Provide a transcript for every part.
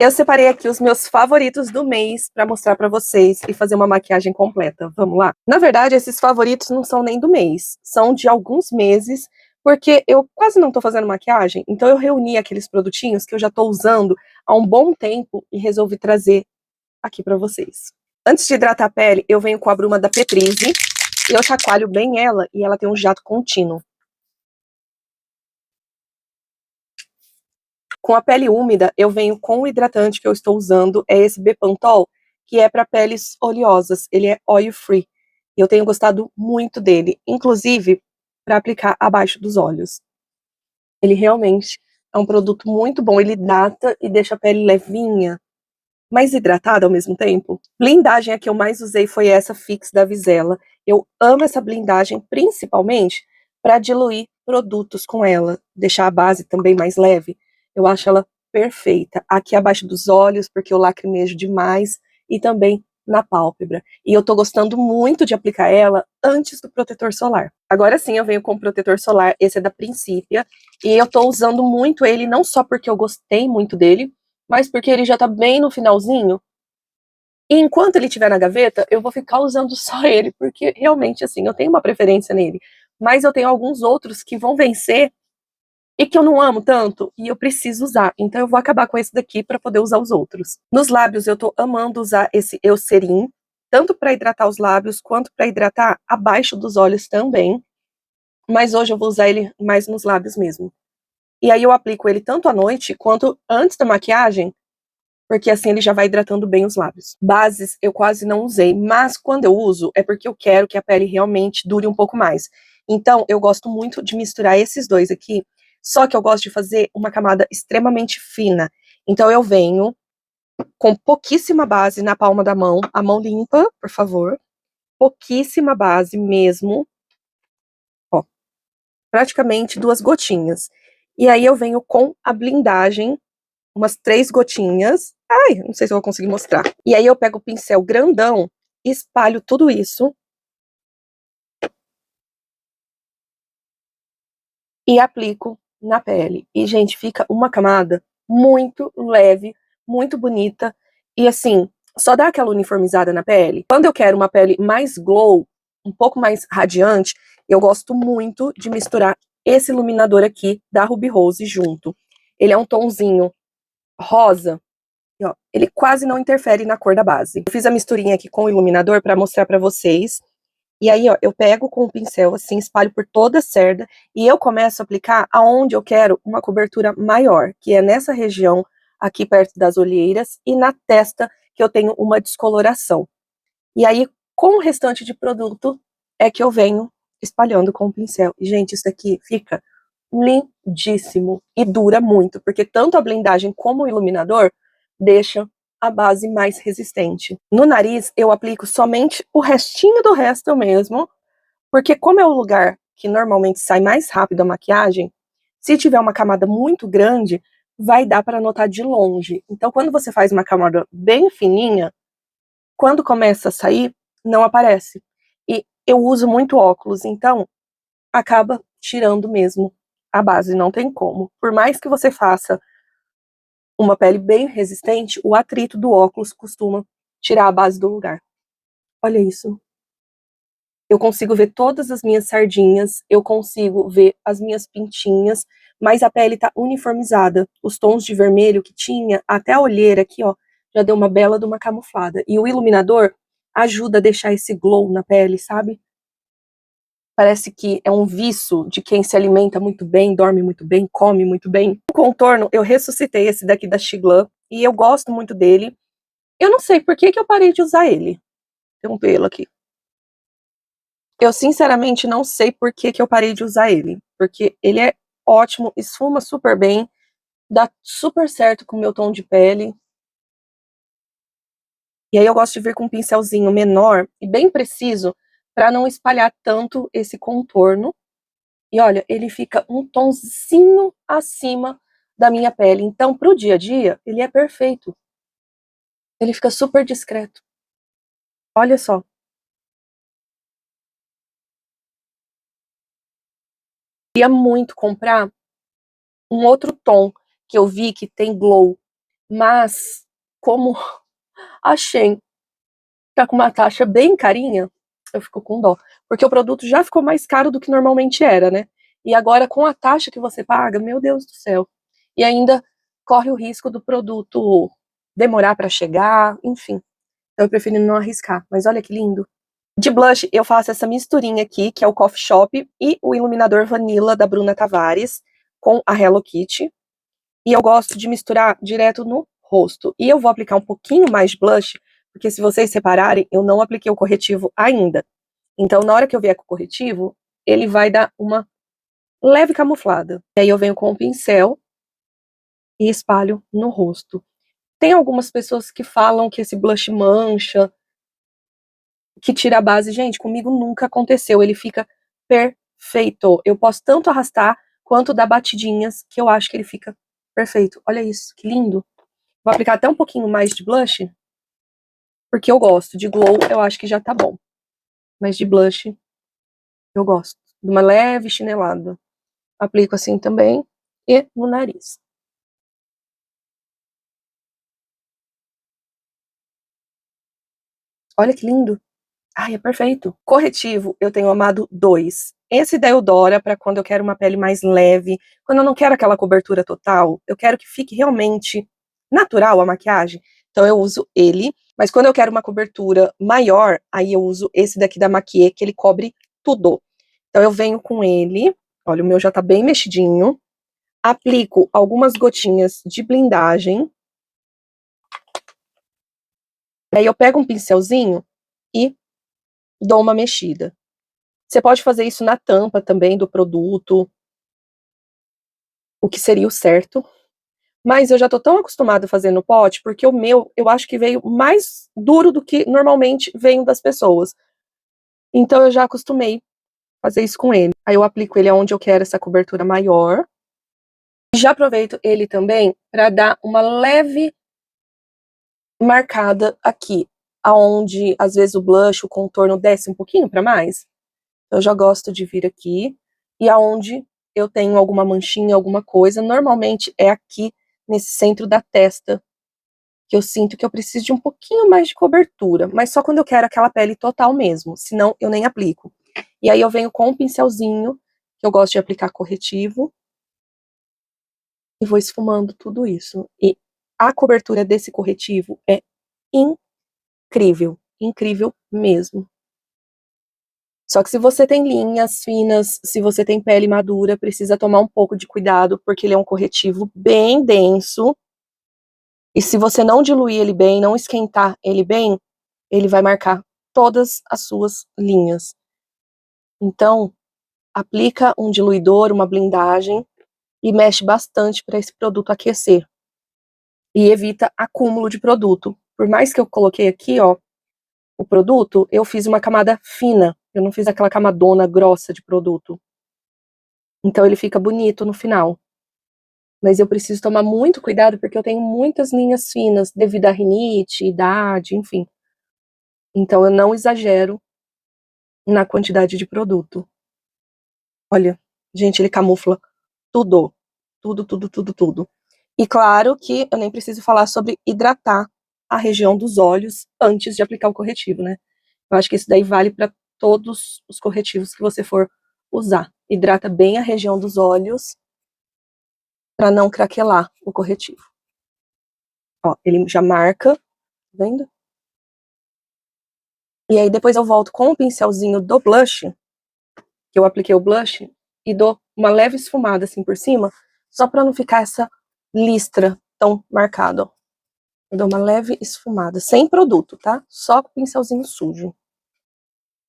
Eu separei aqui os meus favoritos do mês para mostrar para vocês e fazer uma maquiagem completa. Vamos lá? Na verdade, esses favoritos não são nem do mês, são de alguns meses, porque eu quase não tô fazendo maquiagem, então eu reuni aqueles produtinhos que eu já tô usando há um bom tempo e resolvi trazer aqui para vocês. Antes de hidratar a pele, eu venho com a bruma da Petrise e eu chacoalho bem ela e ela tem um jato contínuo. Com a pele úmida, eu venho com o hidratante que eu estou usando, é esse Bepantol, que é para peles oleosas, ele é oil free. E eu tenho gostado muito dele, inclusive para aplicar abaixo dos olhos. Ele realmente é um produto muito bom, ele hidrata e deixa a pele levinha, mas hidratada ao mesmo tempo. Blindagem a que eu mais usei foi essa Fix da Visela. Eu amo essa blindagem, principalmente para diluir produtos com ela, deixar a base também mais leve. Eu acho ela perfeita. Aqui abaixo dos olhos, porque eu lacrimejo demais, e também na pálpebra. E eu tô gostando muito de aplicar ela antes do protetor solar. Agora sim, eu venho com o protetor solar, esse é da Principia, e eu tô usando muito ele, não só porque eu gostei muito dele, mas porque ele já tá bem no finalzinho. E enquanto ele estiver na gaveta, eu vou ficar usando só ele, porque realmente, assim, eu tenho uma preferência nele. Mas eu tenho alguns outros que vão vencer e que eu não amo tanto, e eu preciso usar. Então eu vou acabar com esse daqui para poder usar os outros. Nos lábios, eu tô amando usar esse Eucerin, tanto para hidratar os lábios, quanto para hidratar abaixo dos olhos também. Mas hoje eu vou usar ele mais nos lábios mesmo. E aí eu aplico ele tanto à noite, quanto antes da maquiagem, porque assim ele já vai hidratando bem os lábios. Bases eu quase não usei, mas quando eu uso é porque eu quero que a pele realmente dure um pouco mais. Então eu gosto muito de misturar esses dois aqui, só que eu gosto de fazer uma camada extremamente fina. Então eu venho com pouquíssima base na palma da mão, a mão limpa, por favor, pouquíssima base mesmo, ó, praticamente 2 gotinhas. E aí eu venho com a blindagem, umas 3 gotinhas. Ai, não sei se eu vou conseguir mostrar. E aí eu pego o pincel grandão, espalho tudo isso e aplico na pele. E, gente, fica uma camada muito leve, muito bonita. E assim, só dá aquela uniformizada na pele. Quando eu quero uma pele mais glow, um pouco mais radiante, eu gosto muito de misturar esse iluminador aqui da Ruby Rose junto. Ele é um tonzinho rosa. E, ó, ele quase não interfere na cor da base. Eu fiz a misturinha aqui com o iluminador para mostrar para vocês. E aí, ó, eu pego com o pincel, assim, espalho por toda a cerda e eu começo a aplicar aonde eu quero uma cobertura maior, que é nessa região aqui perto das olheiras e na testa que eu tenho uma descoloração. E aí, com o restante de produto, é que eu venho espalhando com o pincel. E, gente, isso aqui fica lindíssimo e dura muito, porque tanto a blindagem como o iluminador deixam a base mais resistente. No nariz, eu aplico somente o restinho do resto mesmo, porque como é o lugar que normalmente sai mais rápido a maquiagem, se tiver uma camada muito grande, vai dar para notar de longe. Então, quando você faz uma camada bem fininha, quando começa a sair, não aparece. E eu uso muito óculos, então acaba tirando mesmo a base, não tem como. Por mais que você faça uma pele bem resistente, o atrito do óculos costuma tirar a base do lugar. Olha isso. Eu consigo ver todas as minhas sardinhas, eu consigo ver as minhas pintinhas, mas a pele tá uniformizada. Os tons de vermelho que tinha, até a olheira aqui, ó, já deu uma bela de uma camuflada. E o iluminador ajuda a deixar esse glow na pele, sabe? Parece que é um viço de quem se alimenta muito bem, dorme muito bem, come muito bem. O contorno, eu ressuscitei esse daqui da Xiglan e eu gosto muito dele. Eu não sei por que que eu parei de usar ele. Tem um pelo aqui. Eu sinceramente não sei por que que eu parei de usar ele, porque ele é ótimo, esfuma super bem, dá super certo com o meu tom de pele. E aí eu gosto de vir com um pincelzinho menor e bem preciso para não espalhar tanto esse contorno. E olha, ele fica um tonzinho acima da minha pele. Então, pro dia a dia, ele é perfeito. Ele fica super discreto. Olha só. Queria muito comprar um outro tom que eu vi que tem glow. Mas, como a Shein tá com uma taxa bem carinha, eu fico com dó. Porque o produto já ficou mais caro do que normalmente era, né? E agora, com a taxa que você paga, meu Deus do céu. E ainda corre o risco do produto demorar pra chegar, enfim. Então eu prefiro não arriscar. Mas olha que lindo. De blush, eu faço essa misturinha aqui, que é o Coffee Shop e o iluminador Vanilla da Bruna Tavares, com a Hello Kitty. E eu gosto de misturar direto no rosto. E eu vou aplicar um pouquinho mais de blush, porque se vocês separarem, eu não apliquei o corretivo ainda. Então, na hora que eu vier com o corretivo, ele vai dar uma leve camuflada. E aí eu venho com o pincel e espalho no rosto. Tem algumas pessoas que falam que esse blush mancha, que tira a base. Gente, comigo nunca aconteceu. Ele fica perfeito. Eu posso tanto arrastar quanto dar batidinhas, que eu acho que ele fica perfeito. Olha isso, que lindo. Vou aplicar até um pouquinho mais de blush, porque eu gosto. De glow, eu acho que já tá bom. Mas de blush, eu gosto. De uma leve chinelada. Aplico assim também. E no nariz. Olha que lindo. Ai, é perfeito. Corretivo, eu tenho amado dois. Esse da Eudora, para quando eu quero uma pele mais leve, quando eu não quero aquela cobertura total, eu quero que fique realmente natural a maquiagem. Então eu uso ele, mas quando eu quero uma cobertura maior, aí eu uso esse daqui da Maquiê, que ele cobre tudo. Então eu venho com ele, olha, o meu já tá bem mexidinho. Aplico algumas gotinhas de blindagem. Aí eu pego um pincelzinho e dou uma mexida. Você pode fazer isso na tampa também do produto, o que seria o certo. Mas eu já tô tão acostumada a fazer no pote, porque o meu, eu acho que veio mais duro do que normalmente vem das pessoas. Então eu já acostumei a fazer isso com ele. Aí eu aplico ele onde eu quero essa cobertura maior. E já aproveito ele também para dar uma leve marcada aqui, aonde às vezes o blush, o contorno desce um pouquinho para mais. Eu já gosto de vir aqui, e aonde eu tenho alguma manchinha, alguma coisa, normalmente é aqui, nesse centro da testa, que eu sinto que eu preciso de um pouquinho mais de cobertura, mas só quando eu quero aquela pele total mesmo, senão eu nem aplico. E aí eu venho com um pincelzinho, que eu gosto de aplicar corretivo, e vou esfumando tudo isso. E a cobertura desse corretivo é incrível, incrível mesmo. Só que se você tem linhas finas, se você tem pele madura, precisa tomar um pouco de cuidado, porque ele é um corretivo bem denso. E se você não diluir ele bem, não esquentar ele bem, ele vai marcar todas as suas linhas. Então, aplica um diluidor, uma blindagem, e mexe bastante para esse produto aquecer. E evita acúmulo de produto. Por mais que eu coloquei aqui, ó, o produto, eu fiz uma camada fina. Eu não fiz aquela camadona grossa de produto. Então ele fica bonito no final. Mas eu preciso tomar muito cuidado porque eu tenho muitas linhas finas devido à rinite, idade, enfim. Então eu não exagero na quantidade de produto. Olha, gente, ele camufla tudo. Tudo, tudo, tudo, tudo. E claro que eu nem preciso falar sobre hidratar a região dos olhos antes de aplicar o corretivo, né? Eu acho que isso daí vale para todos os corretivos que você for usar. Hidrata bem a região dos olhos para não craquelar o corretivo. Ó, ele já marca, tá vendo? E aí depois eu volto com o pincelzinho do blush, que eu apliquei o blush, e dou uma leve esfumada assim por cima, só pra não ficar essa listra tão marcada, ó. Eu dou uma leve esfumada, sem produto, tá? Só com o pincelzinho sujo.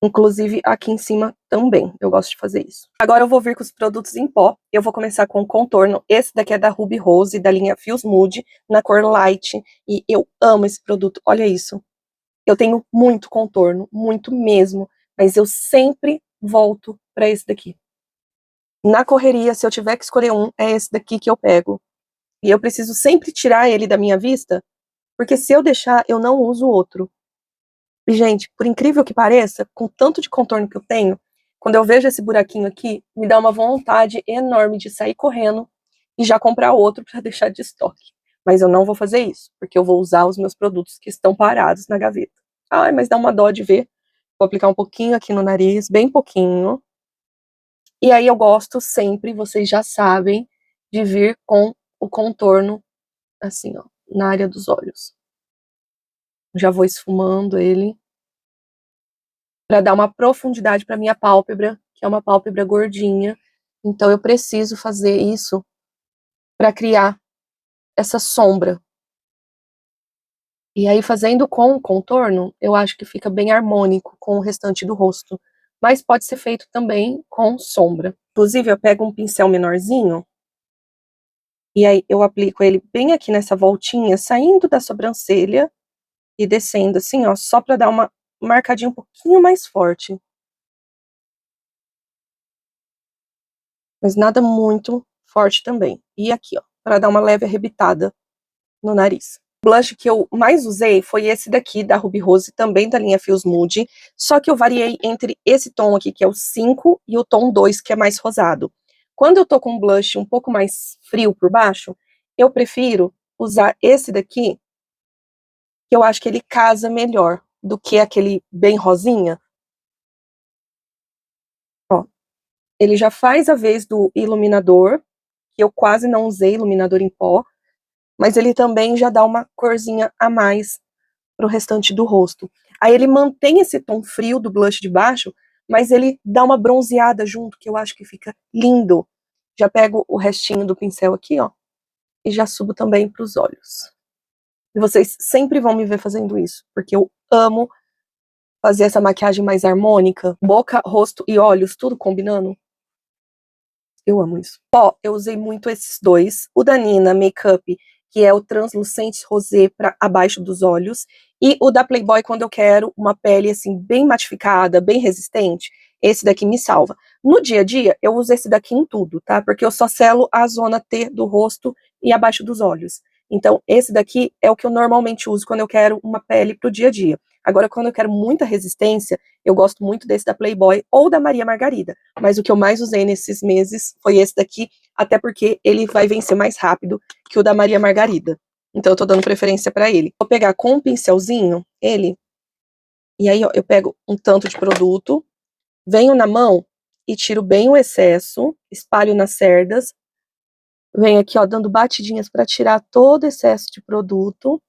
Inclusive aqui em cima também, eu gosto de fazer isso. Agora eu vou vir com os produtos em pó. Eu vou começar com o contorno. Esse daqui é da Ruby Rose, da linha Feels Mood, na cor Light. E eu amo esse produto, olha isso. Eu tenho muito contorno, muito mesmo, mas eu sempre volto pra esse daqui. Na correria, se eu tiver que escolher um, é esse daqui que eu pego. E eu preciso sempre tirar ele da minha vista, porque se eu deixar, eu não uso outro. E, gente, por incrível que pareça, com tanto de contorno que eu tenho, quando eu vejo esse buraquinho aqui, me dá uma vontade enorme de sair correndo e já comprar outro pra deixar de estoque. Mas eu não vou fazer isso, porque eu vou usar os meus produtos que estão parados na gaveta. Ai, mas dá uma dó de ver. Vou aplicar um pouquinho aqui no nariz, bem pouquinho. E aí eu gosto sempre, vocês já sabem, de vir com o contorno, assim, ó, na área dos olhos. Já vou esfumando ele, para dar uma profundidade para minha pálpebra, que é uma pálpebra gordinha. Então eu preciso fazer isso para criar essa sombra. E aí, fazendo com o contorno, eu acho que fica bem harmônico com o restante do rosto. Mas pode ser feito também com sombra. Inclusive, eu pego um pincel menorzinho, e aí eu aplico ele bem aqui nessa voltinha, saindo da sobrancelha e descendo assim, ó, só pra dar uma marcadinha um pouquinho mais forte. Mas nada muito forte também. E aqui, ó, pra dar uma leve arrebitada no nariz. O blush que eu mais usei foi esse daqui, da Ruby Rose, também da linha Feels Mood, só que eu variei entre esse tom aqui, que é o 5, e o tom 2, que é mais rosado. Quando eu tô com um blush um pouco mais frio por baixo, eu prefiro usar esse daqui, que eu acho que ele casa melhor do que aquele bem rosinha. Ó, ele já faz a vez do iluminador, que eu quase não usei iluminador em pó, mas ele também já dá uma corzinha a mais pro restante do rosto. Aí ele mantém esse tom frio do blush de baixo, mas ele dá uma bronzeada junto, que eu acho que fica lindo. Já pego o restinho do pincel aqui, ó, e já subo também pros olhos. E vocês sempre vão me ver fazendo isso, porque eu amo fazer essa maquiagem mais harmônica, boca, rosto e olhos, tudo combinando. Eu amo isso. Ó, eu usei muito esses dois. O da Nina Makeup, que é o Translucente Rosé para abaixo dos olhos. E o da Playboy, quando eu quero uma pele, assim, bem matificada, bem resistente. Esse daqui me salva. No dia a dia, eu uso esse daqui em tudo, tá? Porque eu só selo a zona T do rosto e abaixo dos olhos. Então, esse daqui é o que eu normalmente uso quando eu quero uma pele pro dia a dia. Agora, quando eu quero muita resistência, eu gosto muito desse da Playboy ou da Maria Margarida. Mas o que eu mais usei nesses meses foi esse daqui, até porque ele vai vencer mais rápido que o da Maria Margarida. Então eu tô dando preferência pra ele. Vou pegar com um pincelzinho ele, e aí ó, eu pego um tanto de produto, venho na mão e tiro bem o excesso, espalho nas cerdas, venho aqui ó, dando batidinhas pra tirar todo o excesso de produto,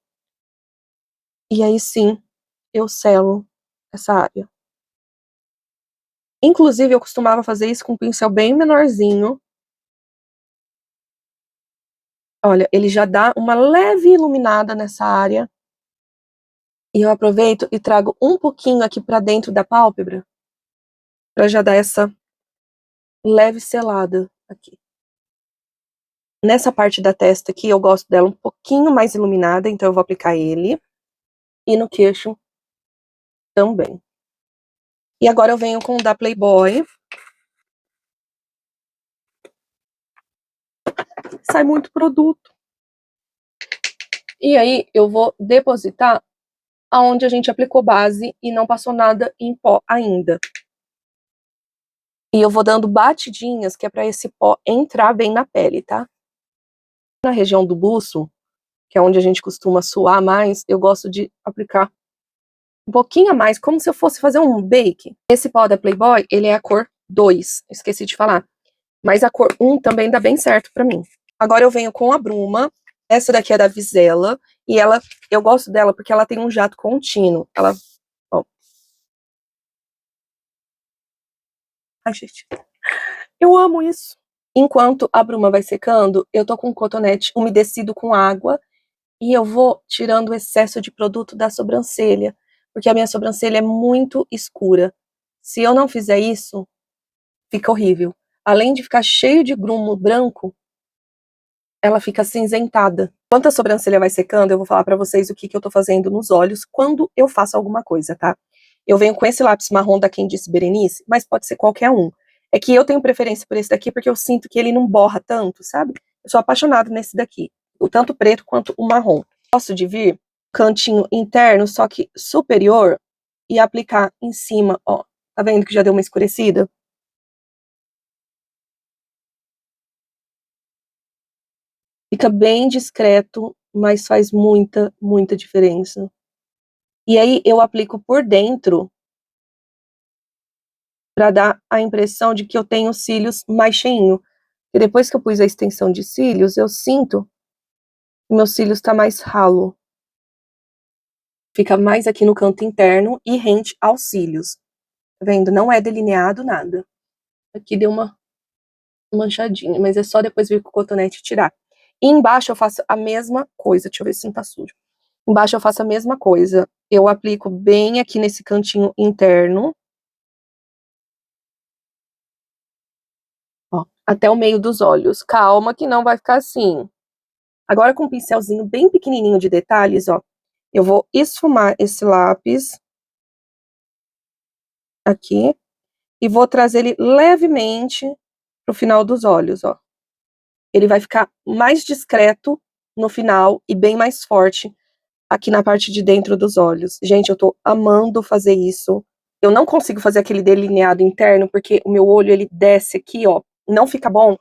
e aí sim, eu selo essa área. Inclusive, eu costumava fazer isso com um pincel bem menorzinho. Olha, ele já dá uma leve iluminada nessa área. E eu aproveito e trago um pouquinho aqui pra dentro da pálpebra, pra já dar essa leve selada aqui. Nessa parte da testa aqui, eu gosto dela um pouquinho mais iluminada, então eu vou aplicar ele. E no queixo também. E agora eu venho com o da Playboy. Sai muito produto. E aí eu vou depositar aonde a gente aplicou base e não passou nada em pó ainda. E eu vou dando batidinhas, que é pra esse pó entrar bem na pele, tá? Na região do buço, que é onde a gente costuma suar mais, eu gosto de aplicar um pouquinho a mais, como se eu fosse fazer um bake. Esse pó da Playboy, ele é a cor 2, esqueci de falar. Mas a cor 1 também dá bem certo pra mim. Agora eu venho com a bruma. Essa daqui é da Visela. E ela, eu gosto dela porque ela tem um jato contínuo. Ela, ó. Ai, gente. Eu amo isso. Enquanto a bruma vai secando, eu tô com um cotonete umedecido com água. E eu vou tirando o excesso de produto da sobrancelha. Porque a minha sobrancelha é muito escura. Se eu não fizer isso, fica horrível. Além de ficar cheio de grumo branco, ela fica acinzentada. Enquanto a sobrancelha vai secando, eu vou falar pra vocês o que eu tô fazendo nos olhos quando eu faço alguma coisa, tá? Eu venho com esse lápis marrom da Quem Disse Berenice, mas pode ser qualquer um. É que eu tenho preferência por esse daqui porque eu sinto que ele não borra tanto, sabe? Eu sou apaixonada nesse daqui. O tanto preto quanto o marrom. Gosto de vir cantinho interno, só que superior, e aplicar em cima, ó. Tá vendo que já deu uma escurecida? Fica bem discreto mas faz muita, muita diferença. E aí eu aplico por dentro para dar a impressão de que eu tenho cílios mais cheinho. E depois que eu pus a extensão de cílios, eu sinto que meu cílios tá mais ralo. Fica mais aqui no canto interno e rente aos cílios. Tá vendo? Não é delineado nada. Aqui deu uma manchadinha, mas é só depois vir com o cotonete tirar. E embaixo eu faço a mesma coisa. Deixa eu ver se não tá sujo. Embaixo eu faço a mesma coisa. Eu aplico bem aqui nesse cantinho interno. Ó, até o meio dos olhos. Calma que não vai ficar assim. Agora com um pincelzinho bem pequenininho de detalhes, ó. Eu vou esfumar esse lápis aqui e vou trazer ele levemente pro final dos olhos, ó. Ele vai ficar mais discreto no final e bem mais forte aqui na parte de dentro dos olhos. Gente, eu tô amando fazer isso. Eu não consigo fazer aquele delineado interno porque o meu olho ele desce aqui, ó, não fica bom.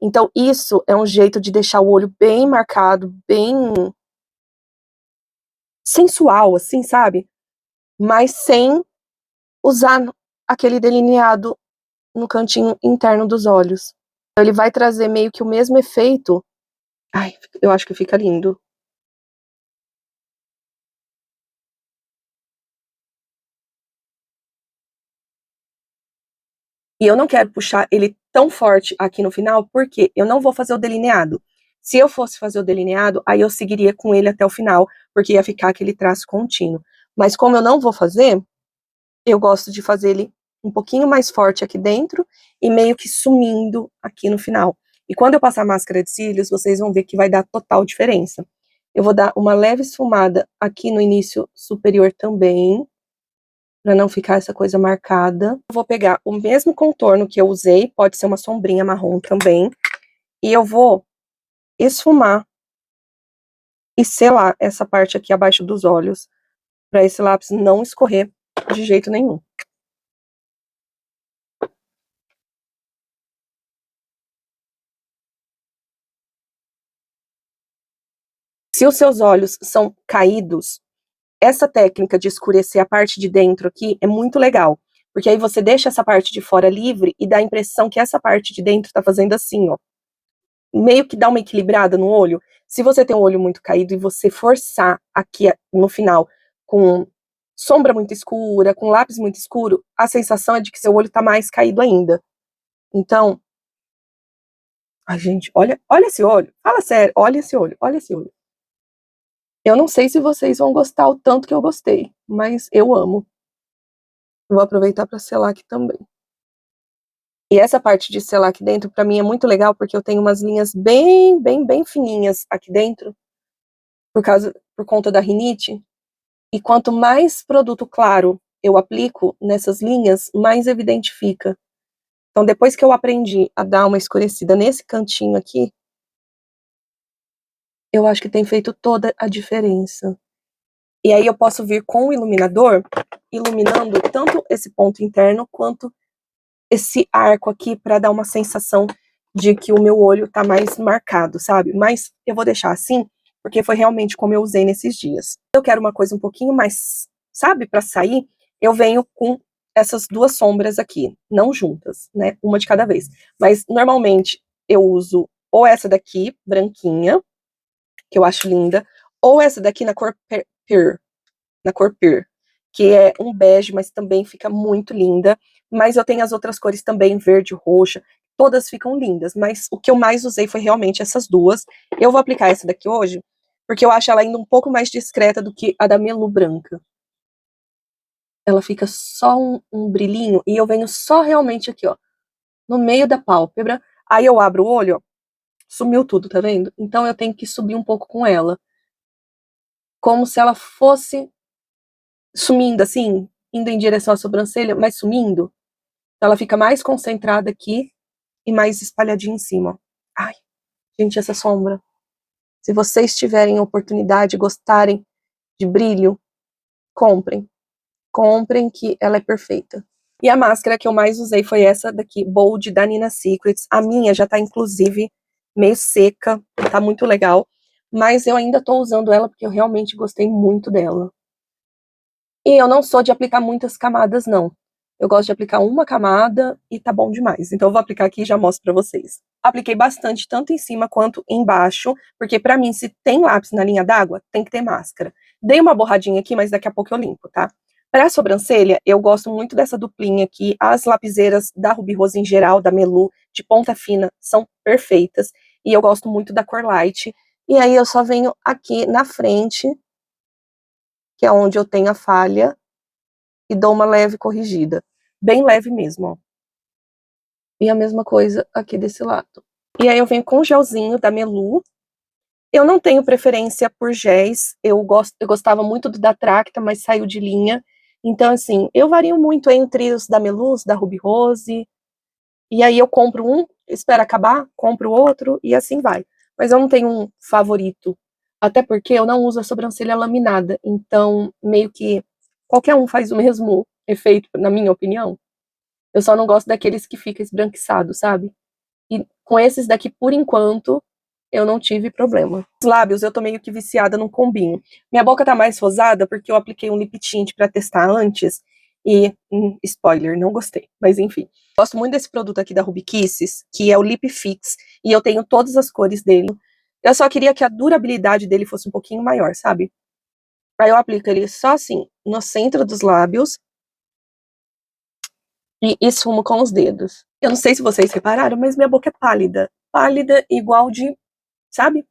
Então isso é um jeito de deixar o olho bem marcado, bem sensual, assim, sabe? Mas sem usar aquele delineado no cantinho interno dos olhos. Ele vai trazer meio que o mesmo efeito. Ai, eu acho que fica lindo. E eu não quero puxar ele tão forte aqui no final, porque eu não vou fazer o delineado. Se eu fosse fazer o delineado, aí eu seguiria com ele até o final, porque ia ficar aquele traço contínuo. Mas como eu não vou fazer, eu gosto de fazer ele um pouquinho mais forte aqui dentro e meio que sumindo aqui no final. E quando eu passar a máscara de cílios, vocês vão ver que vai dar total diferença. Eu vou dar uma leve esfumada aqui no início superior também, para não ficar essa coisa marcada. Eu vou pegar o mesmo contorno que eu usei, pode ser uma sombrinha marrom também, e eu vou esfumar e selar essa parte aqui abaixo dos olhos, para esse lápis não escorrer de jeito nenhum. Se os seus olhos são caídos, essa técnica de escurecer a parte de dentro aqui é muito legal, porque aí você deixa essa parte de fora livre e dá a impressão que essa parte de dentro tá fazendo assim, ó. Meio que dá uma equilibrada no olho. Se você tem um olho muito caído e você forçar aqui no final com sombra muito escura, com lápis muito escuro, a sensação é de que seu olho tá mais caído ainda. Então, ai gente, olha esse olho. Fala sério, olha esse olho, olha esse olho. Eu não sei se vocês vão gostar o tanto que eu gostei, mas eu amo. Vou aproveitar para selar aqui também. E essa parte de selar aqui dentro, para mim, é muito legal, porque eu tenho umas linhas bem, bem, bem fininhas aqui dentro, por conta da rinite. E quanto mais produto claro eu aplico nessas linhas, mais evidente fica. Então, depois que eu aprendi a dar uma escurecida nesse cantinho aqui, eu acho que tem feito toda a diferença. E aí eu posso vir com o iluminador, iluminando tanto esse ponto interno, quanto esse arco aqui, para dar uma sensação de que o meu olho tá mais marcado, sabe? Mas eu vou deixar assim, porque foi realmente como eu usei nesses dias. Eu quero uma coisa um pouquinho mais, sabe, para sair, eu venho com essas duas sombras aqui, não juntas, né? Uma de cada vez. Mas normalmente eu uso ou essa daqui, branquinha, que eu acho linda, ou essa daqui na cor Pear, que é um bege, mas também fica muito linda. Mas eu tenho as outras cores também, verde, roxa, todas ficam lindas, mas o que eu mais usei foi realmente essas duas. Eu vou aplicar essa daqui hoje, porque eu acho ela ainda um pouco mais discreta do que a da Melu branca. Ela fica só um brilhinho, e eu venho só realmente aqui, ó, no meio da pálpebra. Aí eu abro o olho, ó, sumiu tudo, tá vendo? Então eu tenho que subir um pouco com ela, como se ela fosse sumindo, assim, indo em direção à sobrancelha, mas sumindo. Ela fica mais concentrada aqui e mais espalhadinha em cima. Ai, gente, essa sombra. Se vocês tiverem oportunidade, gostarem de brilho, comprem. Comprem que ela é perfeita. E a máscara que eu mais usei foi essa daqui, Bold, da Nina Secrets. A minha já tá, inclusive, meio seca, tá muito legal. mas eu ainda tô usando ela porque eu realmente gostei muito dela. E eu não sou de aplicar muitas camadas, não. Eu gosto de aplicar uma camada e tá bom demais. Então eu vou aplicar aqui e já mostro pra vocês. Apliquei bastante, tanto em cima quanto embaixo, porque pra mim, se tem lápis na linha d'água, tem que ter máscara. Dei uma borradinha aqui, mas daqui a pouco eu limpo, tá? Pra sobrancelha, eu gosto muito dessa duplinha aqui. As lapiseiras da Ruby Rose em geral, da Melu, de ponta fina, são perfeitas. E eu gosto muito da cor light. E aí eu só venho aqui na frente, que é onde eu tenho a falha, e dou uma leve corrigida. Bem leve mesmo, ó. E a mesma coisa aqui desse lado. E aí eu venho com o gelzinho da Melu. Eu não tenho preferência por géis. Eu gostava muito do da Tracta, mas saiu de linha. Então, assim, eu vario muito entre os da Melu, os da Ruby Rose. E aí eu compro um, espero acabar, compro outro e assim vai. Mas eu não tenho um favorito. Até porque eu não uso a sobrancelha laminada. Então, meio que qualquer um faz o mesmo efeito, na minha opinião. Eu só não gosto daqueles que fica esbranquiçado, sabe? E com esses daqui, por enquanto, eu não tive problema. Os lábios, eu tô meio que viciada num combinho. Minha boca tá mais rosada porque eu apliquei um lip tint pra testar antes. E, spoiler, não gostei. Mas enfim. Gosto muito desse produto aqui da Ruby Kisses, que é o Lip Fix. E eu tenho todas as cores dele. Eu só queria que a durabilidade dele fosse um pouquinho maior, sabe? Aí eu aplico ele só assim, no centro dos lábios. E esfumo com os dedos. Eu não sei se vocês repararam, mas minha boca é pálida. Pálida igual de, sabe?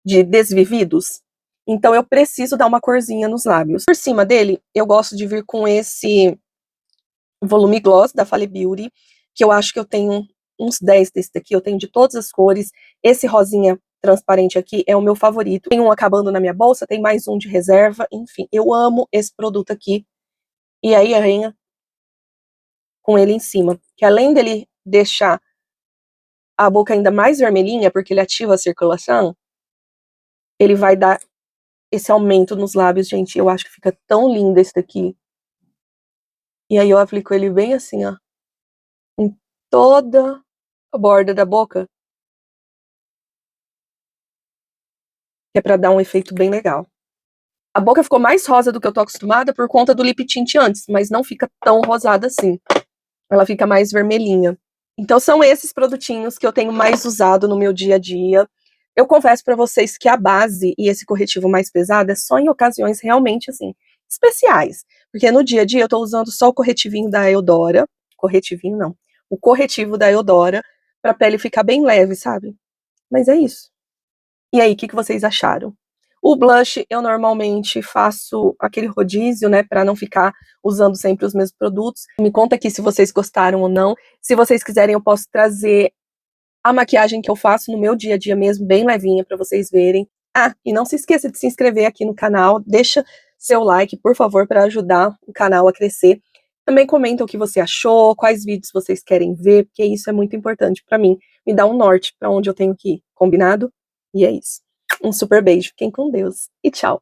De desvividos. Então eu preciso dar uma corzinha nos lábios. Por cima dele, eu gosto de vir com esse volume gloss da Fale Beauty, que eu acho que eu tenho uns 10 desse daqui, eu tenho de todas as cores. Esse rosinha transparente aqui é o meu favorito. Tem um acabando na minha bolsa, tem mais um de reserva, enfim. Eu amo esse produto aqui. E aí arranha com ele em cima, que além dele deixar a boca ainda mais vermelhinha, porque ele ativa a circulação, ele vai dar esse aumento nos lábios, gente. Eu acho que fica tão lindo esse daqui. E aí eu aplico ele bem assim, ó, em toda a borda da boca, que é pra dar um efeito bem legal. A boca ficou mais rosa do que eu tô acostumada por conta do lip tint antes, mas não fica tão rosada assim. Ela fica mais vermelhinha. Então são esses produtinhos que eu tenho mais usado no meu dia a dia. Eu confesso pra vocês que a base e esse corretivo mais pesado é só em ocasiões realmente, assim, especiais. Porque no dia a dia eu tô usando só o corretivinho da Eudora. Corretivinho não. O corretivo da Eudora pra pele ficar bem leve, sabe? Mas é isso. E aí, o que vocês acharam? O blush, eu normalmente faço aquele rodízio, né, pra não ficar usando sempre os mesmos produtos. Me conta aqui se vocês gostaram ou não. Se vocês quiserem, eu posso trazer a maquiagem que eu faço no meu dia a dia mesmo, bem levinha, pra vocês verem. Ah, e não se esqueça de se inscrever aqui no canal. Deixa seu like, por favor, pra ajudar o canal a crescer. Também comenta o que você achou, quais vídeos vocês querem ver, porque isso é muito importante pra mim. Me dá um norte pra onde eu tenho que ir, combinado? E é isso. Um super beijo, fiquem com Deus e tchau!